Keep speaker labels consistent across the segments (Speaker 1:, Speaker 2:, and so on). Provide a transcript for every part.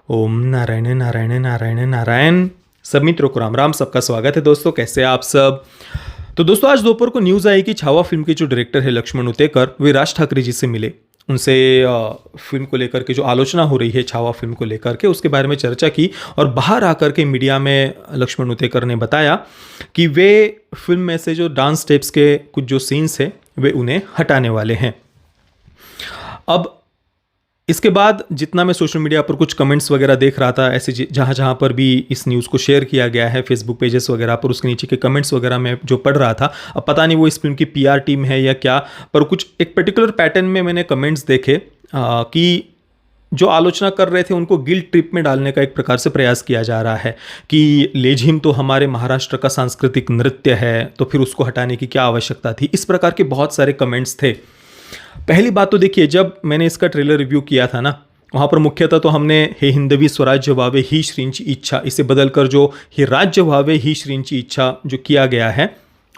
Speaker 1: ओम नारायण नारायण नारायण नारायण। सब मित्रों को राम राम, सबका स्वागत है। दोस्तों कैसे हैं आप सब। तो दोस्तों आज दोपहर को न्यूज़ आई कि छावा फिल्म के जो डायरेक्टर है लक्ष्मण उतेकर, वे राज ठाकरे जी से मिले। उनसे फिल्म को लेकर के जो आलोचना हो रही है छावा फिल्म को लेकर के, उसके बारे में चर्चा की। और बाहर आकर के मीडिया में लक्ष्मण उतेकर ने बताया कि वे फिल्म में से जो डांस स्टेप्स के कुछ जो सीन्स हैं वे उन्हें हटाने वाले हैं। अब इसके बाद जितना मैं सोशल मीडिया पर कुछ कमेंट्स वगैरह देख रहा था, ऐसे जहाँ जहाँ पर भी इस न्यूज़ को शेयर किया गया है फेसबुक पेजेस वगैरह पर, उसके नीचे के कमेंट्स वगैरह में जो पढ़ रहा था, अब पता नहीं वो इस फिल्म की पीआर टीम है या क्या, पर कुछ एक पर्टिकुलर पैटर्न में मैंने कमेंट्स देखे कि जो आलोचना कर रहे थे उनको गिल्ट ट्रिप में डालने का एक प्रकार से प्रयास किया जा रहा है कि लेझिम तो हमारे महाराष्ट्र का सांस्कृतिक नृत्य है, तो फिर उसको हटाने की क्या आवश्यकता थी। इस प्रकार के बहुत सारे कमेंट्स थे। पहली बात तो देखिए, जब मैंने इसका ट्रेलर रिव्यू किया था ना, वहाँ पर मुख्यतः तो हमने हे हिंदवी स्वराज्य वावे ही श्रींची इच्छा, इसे बदलकर जो हे राज्य वावे ही श्रींची इच्छा जो किया गया है,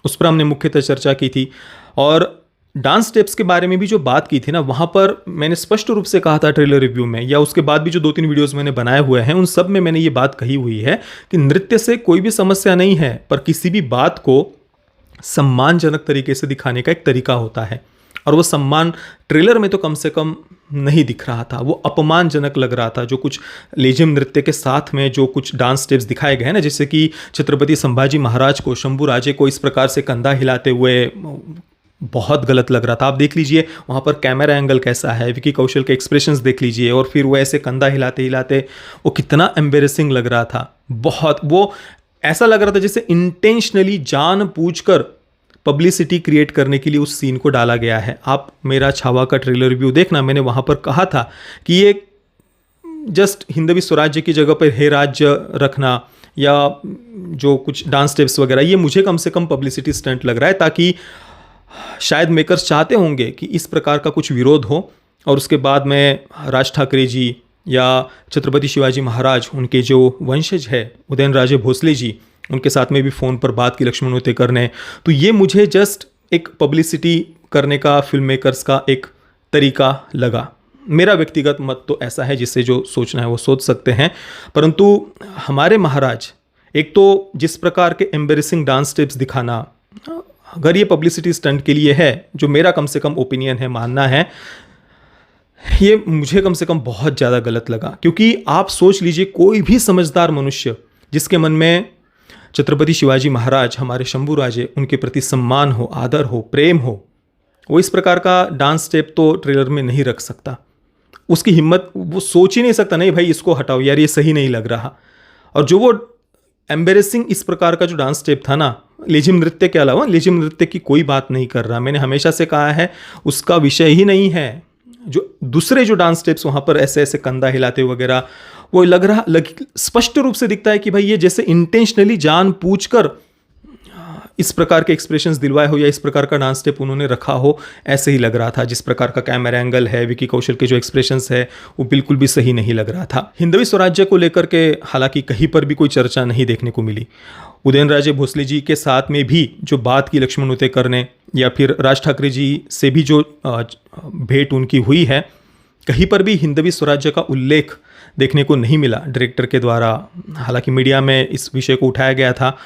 Speaker 1: उस पर हमने मुख्यतः चर्चा की थी। और डांस स्टेप्स के बारे में भी जो बात की थी ना, वहाँ पर मैंने स्पष्ट रूप से कहा था ट्रेलर रिव्यू में, या उसके बाद भी जो 2-3 वीडियोस मैंने बनाए हुए हैं उन सब में मैंने ये बात कही हुई है कि नृत्य से कोई भी समस्या नहीं है, पर किसी भी बात को सम्मानजनक तरीके से दिखाने का एक तरीका होता है। और वो सम्मान ट्रेलर में तो कम से कम नहीं दिख रहा था, वो अपमानजनक लग रहा था। जो कुछ लेजिम नृत्य के साथ में जो कुछ डांस स्टेप्स दिखाए गए हैं ना, जैसे कि छत्रपति संभाजी महाराज को, शंभू राजे को इस प्रकार से कंधा हिलाते हुए, बहुत गलत लग रहा था। आप देख लीजिए वहाँ पर कैमरा एंगल कैसा है, विकी कौशल के एक्सप्रेशंस देख लीजिए, और फिर वो ऐसे कंधा हिलाते हिलाते वो कितना एम्बेरेसिंग लग रहा था। बहुत वो ऐसा लग रहा था जैसे इंटेंशनली जानबूझकर पब्लिसिटी क्रिएट करने के लिए उस सीन को डाला गया है। आप मेरा छावा का ट्रेलर रिव्यू देखना, मैंने वहाँ पर कहा था कि ये जस्ट हिंदवी स्वराज्य की जगह पर हे राज्य रखना या जो कुछ डांस स्टेप्स वगैरह, ये मुझे कम से कम पब्लिसिटी स्टंट लग रहा है, ताकि शायद मेकर्स चाहते होंगे कि इस प्रकार का कुछ विरोध हो और उसके बाद में राज ठाकरे जी या छत्रपति शिवाजी महाराज, उनके जो वंशज है उदयनराजे भोसले जी, उनके साथ में भी फ़ोन पर बात की लक्ष्मण उतेकर ने। तो ये मुझे जस्ट एक पब्लिसिटी करने का फिल्म मेकर्स का एक तरीका लगा। मेरा व्यक्तिगत मत तो ऐसा है, जिससे जो सोचना है वो सोच सकते हैं। परंतु हमारे महाराज, एक तो जिस प्रकार के एम्बेरेसिंग डांस स्टेप्स दिखाना, अगर ये पब्लिसिटी स्टंट के लिए है, जो मेरा कम से कम ओपिनियन है, मानना है, ये मुझे कम से कम बहुत ज़्यादा गलत लगा। क्योंकि आप सोच लीजिए, कोई भी समझदार मनुष्य जिसके मन में छत्रपति शिवाजी महाराज, हमारे शंभू राजे, उनके प्रति सम्मान हो, आदर हो, प्रेम हो, वो इस प्रकार का डांस स्टेप तो ट्रेलर में नहीं रख सकता। उसकी हिम्मत, वो सोच ही नहीं सकता नहीं भाई इसको हटाओ यार, ये सही नहीं लग रहा। और जो वो एम्बेरेसिंग इस प्रकार का जो डांस स्टेप था ना, लेजिम नृत्य के अलावा, लेजिम नृत्य की कोई बात नहीं कर रहा, मैंने हमेशा से कहा है उसका विषय ही नहीं है। जो दूसरे जो डांस स्टेप्स वहाँ पर ऐसे ऐसे कंधा हिलाते वगैरह, वो स्पष्ट रूप से दिखता है कि भाई ये जैसे इंटेंशनली जानबूझकर इस प्रकार के एक्सप्रेशंस दिलवाए हो या इस प्रकार का डांस स्टेप उन्होंने रखा हो, ऐसे ही लग रहा था। जिस प्रकार का कैमरा एंगल है, विकी कौशल के जो एक्सप्रेशंस है, वो बिल्कुल भी सही नहीं लग रहा था। हिंदवी स्वराज्य को लेकर के हालांकि कहीं पर भी कोई चर्चा नहीं देखने को मिली। उदयनराजे भोसले जी के साथ में भी जो बात की लक्ष्मण उतेकर ने, या फिर राज ठाकरे जी से भी जो भेंट उनकी हुई है, कहीं पर भी हिंदवी स्वराज्य का उल्लेख देखने को नहीं मिला डायरेक्टर के द्वारा। हालांकि मीडिया में इस विषय को उठाया गया था,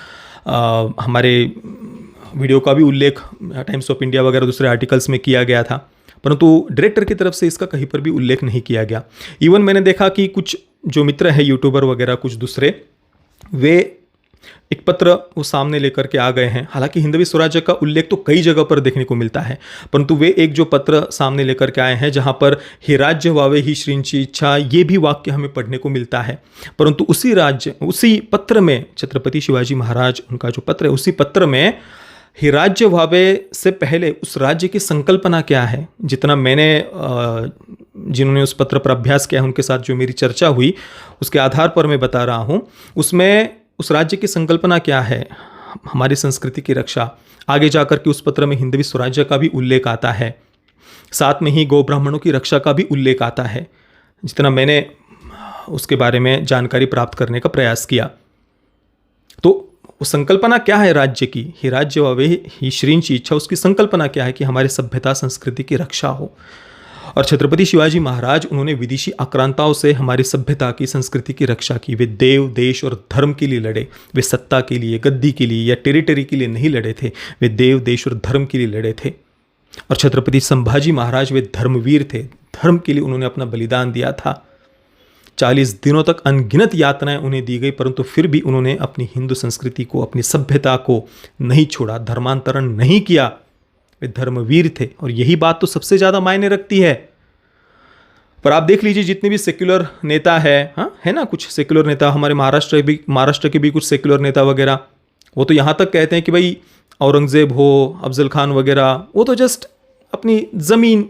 Speaker 1: हमारे वीडियो का भी उल्लेख टाइम्स ऑफ इंडिया वगैरह दूसरे आर्टिकल्स में किया गया था, परंतु डायरेक्टर की तरफ से इसका कहीं पर भी उल्लेख नहीं किया गया। इवन मैंने देखा कि कुछ जो मित्र हैं यूट्यूबर वगैरह, कुछ दूसरे, वे एक पत्र वो सामने लेकर के आ गए हैं। हालांकि हिंदवी स्वराज्य का उल्लेख तो कई जगह पर देखने को मिलता है, परंतु वे एक जो पत्र सामने लेकर के आए हैं जहां पर हे राज्य वावे ही श्रींची इच्छा, ये भी वाक्य हमें पढ़ने को मिलता है। परंतु उसी पत्र में छत्रपति शिवाजी महाराज, उनका जो पत्र है, उसी पत्र में हे राज्य वावे से पहले उस राज्य की संकल्पना क्या है, जितना मैंने जिन्होंने उस पत्र पर अभ्यास किया है उनके साथ जो मेरी चर्चा हुई, उसके आधार पर मैं बता रहा हूँ। उसमें उस राज्य की संकल्पना क्या है, हमारी संस्कृति की रक्षा। आगे जाकर के उस पत्र में हिंदवी स्वराज्य का भी उल्लेख आता है, साथ में ही गौ ब्राह्मणों की रक्षा का भी उल्लेख आता है, जितना मैंने उसके बारे में जानकारी प्राप्त करने का प्रयास किया। तो वो संकल्पना क्या है राज्य की, ही राज्य वावे ही श्रींची इच्छा, उसकी संकल्पना क्या है कि हमारी सभ्यता संस्कृति की रक्षा हो। और छत्रपति शिवाजी महाराज, उन्होंने विदेशी आक्रांताओं से हमारी सभ्यता की, संस्कृति की रक्षा की। वे देव, देश और धर्म के लिए लड़े। वे सत्ता के लिए, गद्दी के लिए या टेरिटरी के लिए नहीं लड़े थे। वे देव, देश और धर्म के लिए लड़े थे। और छत्रपति संभाजी महाराज, वे धर्मवीर थे। धर्म के लिए उन्होंने अपना बलिदान दिया था। 40 दिनों तक अनगिनत यातनाएं उन्हें दी गई, परंतु फिर भी उन्होंने अपनी हिंदू संस्कृति को, अपनी सभ्यता को नहीं छोड़ा, धर्मांतरण नहीं किया। वे धर्मवीर थे और यही बात तो सबसे ज़्यादा मायने रखती है। पर आप देख लीजिए, जितने भी सेक्युलर नेता है, हाँ है ना, कुछ सेक्युलर नेता हमारे महाराष्ट्र के भी कुछ सेक्युलर नेता वगैरह, वो तो यहाँ तक कहते हैं कि भाई औरंगजेब हो, अफजल खान वगैरह, वो तो जस्ट अपनी ज़मीन,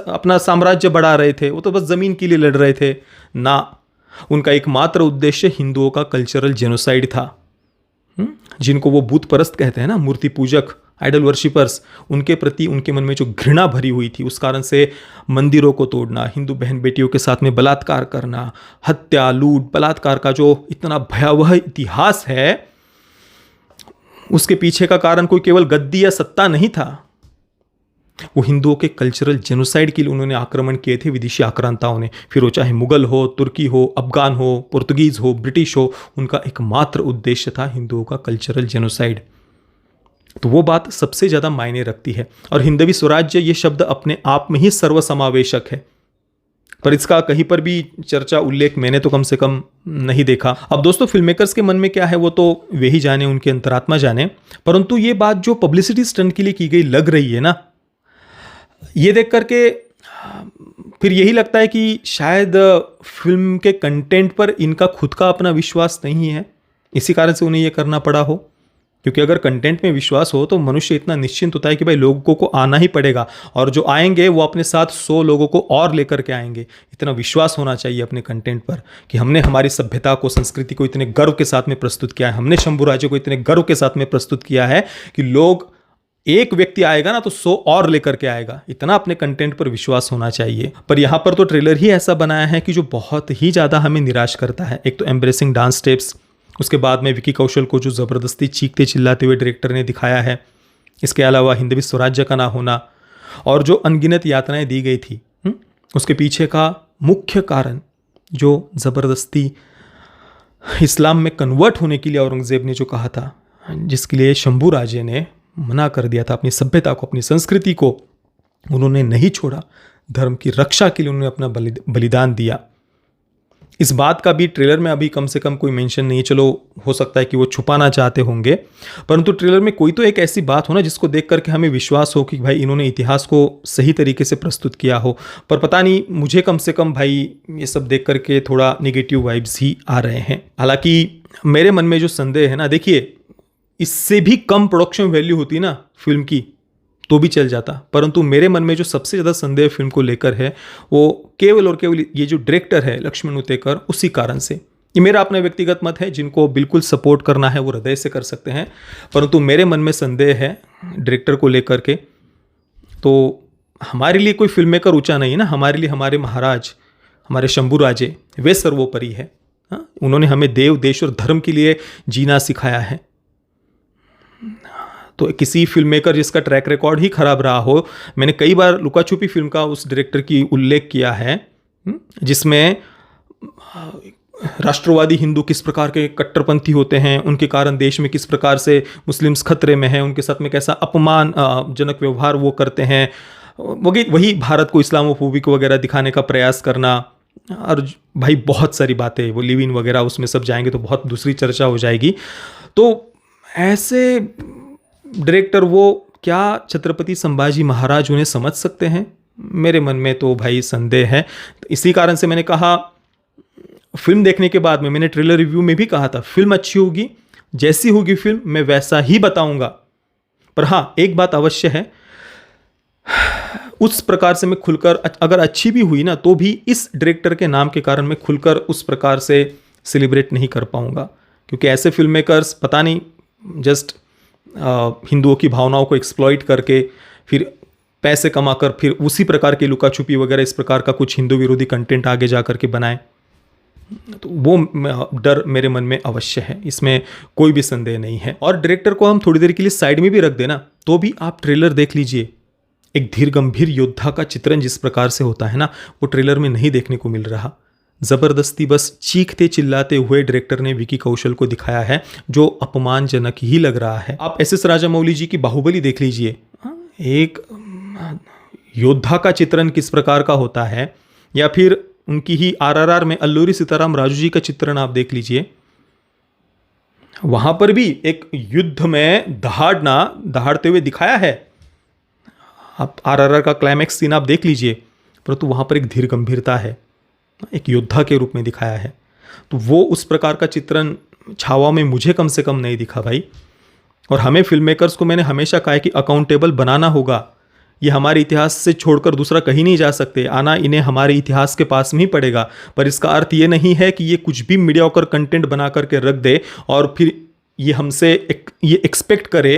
Speaker 1: अपना साम्राज्य बढ़ा रहे थे, वो तो बस ज़मीन के लिए लड़ रहे थे ना। उनका एकमात्र उद्देश्य हिंदुओं का कल्चरल जेनोसाइड था। जिनको वो बुत परस्त कहते हैं ना, मूर्ति पूजक, आइडल वर्शिपर्स, उनके प्रति उनके मन में जो घृणा भरी हुई थी, उस कारण से मंदिरों को तोड़ना, हिंदू बहन बेटियों के साथ में बलात्कार करना, हत्या, लूट, बलात्कार का जो इतना भयावह इतिहास है, उसके पीछे का कारण कोई केवल गद्दी या सत्ता नहीं था। वो हिंदुओं के कल्चरल जेनोसाइड के लिए उन्होंने आक्रमण किए थे विदेशी आक्रांताओं ने। फिर वो चाहे मुगल हो, तुर्की हो, अफगान हो, पुर्तगीज हो, ब्रिटिश हो, उनका एकमात्र उद्देश्य था हिंदुओं का कल्चरल जेनोसाइड। तो वो बात सबसे ज़्यादा मायने रखती है। और हिंदवी स्वराज्य ये शब्द अपने आप में ही सर्वसमावेशक है, पर इसका कहीं पर भी चर्चा, उल्लेख मैंने तो कम से कम नहीं देखा। अब दोस्तों, फिल्म मेकर्स के मन में क्या है वो तो वे ही जाने, उनके अंतरात्मा जाने, परंतु ये बात जो पब्लिसिटी स्टंट के लिए की गई लग रही है ना, ये देख करके फिर यही लगता है कि शायद फिल्म के कंटेंट पर इनका खुद का अपना विश्वास नहीं है, इसी कारण से उन्हें ये करना पड़ा हो। क्योंकि अगर कंटेंट में विश्वास हो तो मनुष्य इतना निश्चिंत होता है कि भाई लोगों को आना ही पड़ेगा, और जो आएंगे वो अपने साथ 100 लोगों को और लेकर के आएंगे। इतना विश्वास होना चाहिए अपने कंटेंट पर कि हमने हमारी सभ्यता को, संस्कृति को इतने गर्व के साथ में प्रस्तुत किया है, हमने शंभू राज्य को इतने गर्व के साथ में प्रस्तुत किया है कि लोग, एक व्यक्ति आएगा ना तो 100 और लेकर के आएगा। इतना अपने कंटेंट पर विश्वास होना चाहिए। पर यहाँ पर तो ट्रेलर ही ऐसा बनाया है कि जो बहुत ही ज़्यादा हमें निराश करता है। एक तो एम्ब्रेसिंग डांस स्टेप्स, उसके बाद में विकी कौशल को जो ज़बरदस्ती चीखते चिल्लाते हुए डायरेक्टर ने दिखाया है, इसके अलावा हिंदवी स्वराज्य का ना होना, और जो अनगिनत यातनाएं दी गई थी, उसके पीछे का मुख्य कारण जो ज़बरदस्ती इस्लाम में कन्वर्ट होने के लिए औरंगज़ेब ने जो कहा था, जिसके लिए शंभू राजे ने मना कर दिया था, अपनी सभ्यता को, अपनी संस्कृति को उन्होंने नहीं छोड़ा, धर्म की रक्षा के लिए उन्होंने अपना बलिदान दिया। इस बात का भी ट्रेलर में अभी कम से कम कोई मेंशन नहीं है। चलो, हो सकता है कि वो छुपाना चाहते होंगे, परंतु ट्रेलर में कोई तो एक ऐसी बात हो ना जिसको देख करके हमें विश्वास हो कि भाई इन्होंने इतिहास को सही तरीके से प्रस्तुत किया हो। पर पता नहीं, मुझे कम से कम भाई ये सब देख करके थोड़ा निगेटिव वाइब्स ही आ रहे हैं। हालांकि मेरे मन में जो संदेह है ना, देखिए, इससे भी कम प्रोडक्शन वैल्यू होती ना फिल्म की तो भी चल जाता, परंतु मेरे मन में जो सबसे ज़्यादा संदेह फिल्म को लेकर है वो केवल और केवल ये जो डायरेक्टर है लक्ष्मण उतेकर, उसी कारण से। ये मेरा अपना व्यक्तिगत मत है, जिनको बिल्कुल सपोर्ट करना है वो हृदय से कर सकते हैं, परंतु मेरे मन में संदेह है डायरेक्टर को लेकर के। तो हमारे लिए कोई फिल्म मेकर ऊँचा नहीं है ना, हमारे लिए हमारे महाराज, हमारे शंभू राजे, वे सर्वोपरि है। हाँ, उन्होंने हमें देव, देश और धर्म के लिए जीना सिखाया है। तो किसी फिल्म मेकर जिसका ट्रैक रिकॉर्ड ही खराब रहा हो, मैंने कई बार लुका छुपी फिल्म का उस डायरेक्टर की उल्लेख किया है, जिसमें राष्ट्रवादी हिंदू किस प्रकार के कट्टरपंथी होते हैं, उनके कारण देश में किस प्रकार से मुस्लिम्स खतरे में हैं, उनके साथ में कैसा अपमान जनक व्यवहार वो करते हैं, वही भारत को इस्लामोफोबिक वगैरह दिखाने का प्रयास करना। और भाई बहुत सारी बातें, वो लिव इन वगैरह, उसमें सब जाएंगे तो बहुत दूसरी चर्चा हो जाएगी। तो ऐसे डायरेक्टर वो क्या छत्रपति संभाजी महाराज उन्हें समझ सकते हैं? मेरे मन में तो भाई संदेह है। तो इसी कारण से मैंने कहा, फिल्म देखने के बाद में, मैंने ट्रेलर रिव्यू में भी कहा था, फिल्म अच्छी होगी, जैसी होगी फिल्म मैं वैसा ही बताऊंगा। पर हाँ, एक बात अवश्य है, उस प्रकार से मैं खुलकर, अगर अच्छी भी हुई ना तो भी इस डायरेक्टर के नाम के कारण मैं खुलकर उस प्रकार से सेलिब्रेट नहीं कर पाऊंगा, क्योंकि ऐसे फिल्म मेकर्स पता नहीं जस्ट हिंदुओं की भावनाओं को एक्सप्लॉइट करके फिर पैसे कमाकर फिर उसी प्रकार की लुका छुपी वगैरह इस प्रकार का कुछ हिंदू विरोधी कंटेंट आगे जा करके बनाएं, तो वो डर मेरे मन में अवश्य है, इसमें कोई भी संदेह नहीं है। और डायरेक्टर को हम थोड़ी देर के लिए साइड में भी रख देना तो भी आप ट्रेलर देख लीजिए, एक धीर गंभीर योद्धा का चित्रण जिस प्रकार से होता है ना, वो ट्रेलर में नहीं देखने को मिल रहा। जबरदस्ती बस चीखते चिल्लाते हुए डायरेक्टर ने विकी कौशल को दिखाया है, जो अपमानजनक ही लग रहा है। आप एस राजामौली जी की बाहुबली देख लीजिए, एक योद्धा का चित्रण किस प्रकार का होता है, या फिर उनकी ही RRR में अल्लूरी सीताराम राजू जी का चित्रण आप देख लीजिए। वहां पर भी एक युद्ध में दहाड़ते हुए दिखाया है। आप RRR का क्लाइमैक्स सीन आप देख लीजिए, परंतु वहां पर एक धीर गंभीरता है, एक योद्धा के रूप में दिखाया है। तो वो उस प्रकार का चित्रण छावा में मुझे कम से कम नहीं दिखा भाई। और हमें फिल्म मेकर्स को मैंने हमेशा कहा है कि अकाउंटेबल बनाना होगा। ये हमारे इतिहास से छोड़कर दूसरा कहीं नहीं जा सकते, आना इन्हें हमारे इतिहास के पास में ही पड़ेगा। पर इसका अर्थ ये नहीं है कि ये कुछ भी मीडियोकर कंटेंट बना करके रख दे और फिर ये हमसे ये एक्सपेक्ट करे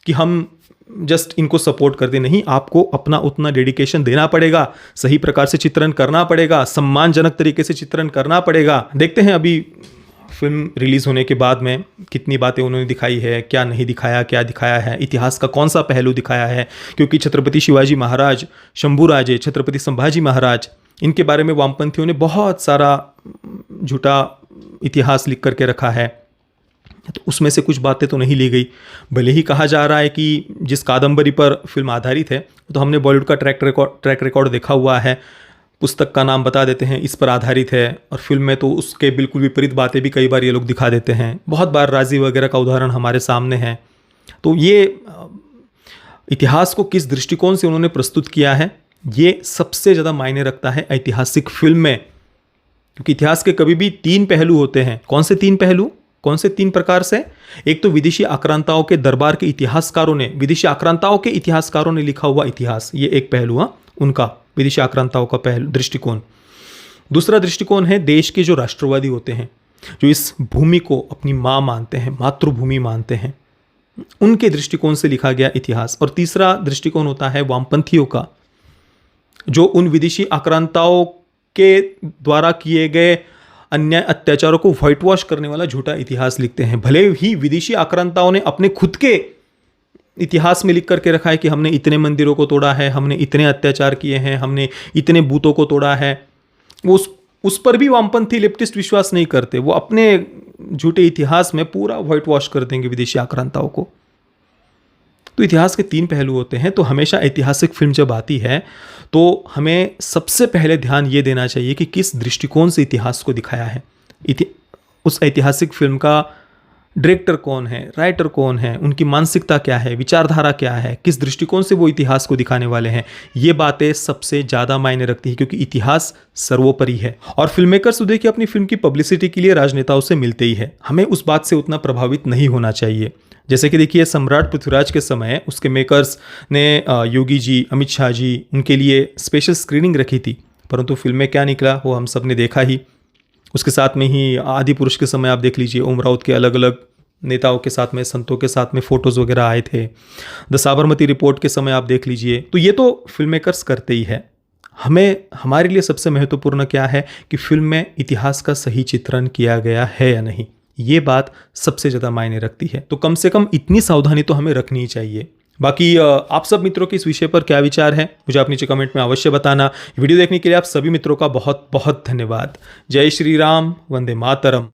Speaker 1: कि हम जस्ट इनको सपोर्ट कर दे। नहीं, आपको अपना उतना डेडिकेशन देना पड़ेगा, सही प्रकार से चित्रण करना पड़ेगा, सम्मानजनक तरीके से चित्रण करना पड़ेगा। देखते हैं अभी फिल्म रिलीज़ होने के बाद में कितनी बातें उन्होंने दिखाई है, क्या नहीं दिखाया, क्या दिखाया है, इतिहास का कौन सा पहलू दिखाया है। क्योंकि छत्रपति शिवाजी महाराज, शंभूराजे, छत्रपति संभाजी महाराज, इनके बारे में वामपंथियों ने बहुत सारा झूठा इतिहास लिख करके रखा है, तो उसमें से कुछ बातें तो नहीं ली गई। भले ही कहा जा रहा है कि जिस कादंबरी पर फिल्म आधारित है, तो हमने बॉलीवुड का ट्रैक रिकॉर्ड देखा हुआ है। पुस्तक का नाम बता देते हैं इस पर आधारित है, और फिल्म में तो उसके बिल्कुल विपरीत बातें भी कई बार ये लोग दिखा देते हैं। बहुत बार राजी वगैरह का उदाहरण हमारे सामने है। तो ये इतिहास को किस दृष्टिकोण से उन्होंने प्रस्तुत किया है, ये सबसे ज़्यादा मायने रखता है ऐतिहासिक फिल्म में। क्योंकि इतिहास के कभी भी 3 पहलू होते हैं। कौन से 3 पहलू, कौन से 3 प्रकार से? एक तो विदेशी आक्रांताओं के दरबार के इतिहासकारों ने, विदेशी आक्रांताओं के इतिहासकारों ने लिखा हुआ इतिहास, ये एक पहलू है उनका, विदेशी आक्रांताओं का पहलू दृष्टिकोण। दूसरा दृष्टिकोण है देश के जो राष्ट्रवादी होते हैं, जो इस भूमि को अपनी माँ मानते हैं, मातृभूमि मानते हैं, उनके दृष्टिकोण से लिखा गया इतिहास। और तीसरा दृष्टिकोण होता है वामपंथियों का, जो उन विदेशी आक्रांताओं के द्वारा किए गए अन्याय अत्याचारों को व्हाइट वॉश करने वाला झूठा इतिहास लिखते हैं। भले ही विदेशी आक्रांताओं ने अपने खुद के इतिहास में लिख करके रखा है कि हमने इतने मंदिरों को तोड़ा है, हमने इतने अत्याचार किए हैं, हमने इतने बूतों को तोड़ा है, वो उस पर भी वामपंथी लेफ्टिस्ट विश्वास नहीं करते। वो अपने झूठे इतिहास में पूरा व्हाइट वॉश कर देंगे विदेशी आक्रांताओं को। तो इतिहास के 3 पहलू होते हैं। तो हमेशा ऐतिहासिक फिल्म जब आती है तो हमें सबसे पहले ध्यान ये देना चाहिए कि किस दृष्टिकोण से इतिहास को दिखाया है। उस ऐतिहासिक फिल्म का डायरेक्टर कौन है, राइटर कौन है, उनकी मानसिकता क्या है, विचारधारा क्या है, किस दृष्टिकोण से वो इतिहास को दिखाने वाले हैं, ये बातें सबसे ज़्यादा मायने रखती है। क्योंकि इतिहास सर्वोपरि है। और फिल्म मेकर्स तो देखिए अपनी फिल्म की पब्लिसिटी के लिए राजनेताओं से मिलते ही है। हमें उस बात से उतना प्रभावित नहीं होना चाहिए। जैसे कि देखिए सम्राट पृथ्वीराज के समय उसके मेकर्स ने योगी जी, अमित शाह जी, उनके लिए स्पेशल स्क्रीनिंग रखी थी, परंतु फिल्म में क्या निकला वो हम सब ने देखा ही। उसके साथ में ही आदि पुरुष के समय आप देख लीजिए, ओम राउत के अलग अलग नेताओं के साथ में, संतों के साथ में फ़ोटोज़ वगैरह आए थे। द साबरमती रिपोर्ट के समय आप देख लीजिए। तो ये तो फिल्म मेकर्स करते ही है। हमारे लिए सबसे महत्वपूर्ण क्या है कि फिल्म में इतिहास का सही चित्रण किया गया है या नहीं, ये बात सबसे ज़्यादा मायने रखती है। तो कम से कम इतनी सावधानी तो हमें रखनी ही चाहिए। बाकी आप सब मित्रों के इस विषय पर क्या विचार है, मुझे आप नीचे कमेंट में अवश्य बताना। वीडियो देखने के लिए आप सभी मित्रों का बहुत बहुत धन्यवाद। जय श्री राम, वंदे मातरम।